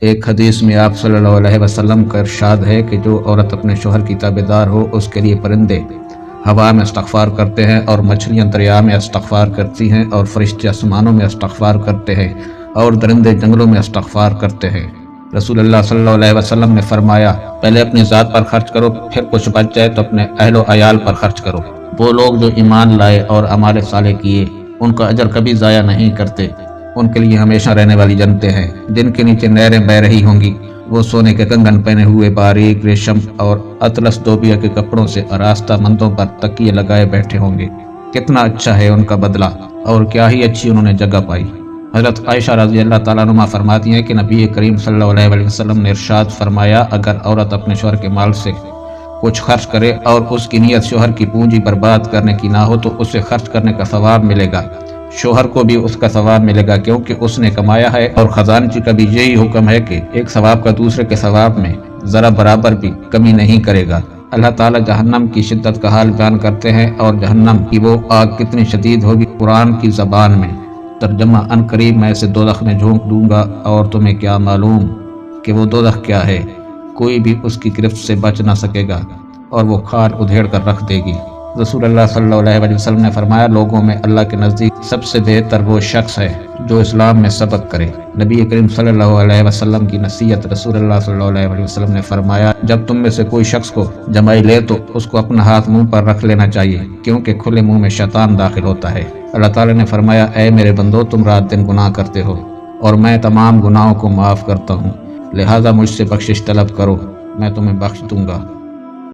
ایک حدیث میں آپ صلی اللہ علیہ وسلم کا ارشاد ہے کہ جو عورت اپنے شوہر کی تابعدار ہو اس کے لیے پرندے ہوا میں استغفار کرتے ہیں اور مچھلیاں دریا میں استغفار کرتی ہیں اور فرشتے آسمانوں میں استغفار کرتے ہیں اور درندے جنگلوں میں استغفار کرتے ہیں۔ رسول اللہ صلی اللہ علیہ وسلم نے فرمایا، پہلے اپنی ذات پر خرچ کرو، پھر کچھ بچ جائے تو اپنے اہل و عیال پر خرچ کرو۔ وہ لوگ جو ایمان لائے اور اعمال صالح کیے ان کا اجر کبھی ضائع نہیں کرتے، ان کے لیے ہمیشہ رہنے والی جنتیں ہیں جن کے نیچے نہریں بہہ رہی ہوں گی۔ وہ سونے کے کنگن پہنے ہوئے باریک ریشم اور اطلس دوبیا کے کپڑوں سے آراستہ مندوں پر تکیے لگائے بیٹھے ہوں گے۔ کتنا اچھا ہے ان کا بدلہ، اور کیا ہی اچھی انہوں نے جگہ پائی۔ حضرت عائشہ رضی اللہ تعالیٰ عنہ فرماتی ہیں کہ نبی کریم صلی اللہ علیہ وسلم نے ارشاد فرمایا، اگر عورت اپنے شوہر کے مال سے کچھ خرچ کرے اور اس کی نیت شوہر کی پونجی برباد کرنے کی نہ ہو تو اسے خرچ کرنے کا ثواب ملے گا، شوہر کو بھی اس کا ثواب ملے گا، کیونکہ اس نے کمایا ہے، اور خزانچی کا بھی یہی حکم ہے کہ ایک ثواب کا دوسرے کے ثواب میں ذرا برابر بھی کمی نہیں کرے گا۔ اللہ تعالیٰ جہنم کی شدت کا حال بیان کرتے ہیں، اور جہنم کی وہ آگ کتنی شدید ہوگی قرآن کی زبان میں۔ ترجمہ: ان قریب میں اسے دوزخ میں جھونک دوں گا، اور تمہیں کیا معلوم کہ وہ دوزخ کیا ہے، کوئی بھی اس کی گرفت سے بچ نہ سکے گا، اور وہ کھال ادھیڑ کر رکھ دے گی۔ رسول اللہ صلی اللہ علیہ وسلم نے فرمایا، لوگوں میں اللہ کے نزدیک سب سے بہتر وہ شخص ہے جو اسلام میں سبق کرے۔ نبی کریم صلی اللہ علیہ وسلم کی نصیحت۔ رسول اللہ صلی اللہ علیہ وسلم نے فرمایا، جب تم میں سے کوئی شخص کو جمائی لے تو اس کو اپنا ہاتھ منہ پر رکھ لینا چاہیے، کیونکہ کھلے منہ میں شیطان داخل ہوتا ہے۔ اللہ تعالیٰ نے فرمایا، اے میرے بندو، تم رات دن گناہ کرتے ہو اور میں تمام گناہوں کو معاف کرتا ہوں، لہٰذا مجھ سے بخشش طلب کرو، میں تمہیں بخش دوں گا۔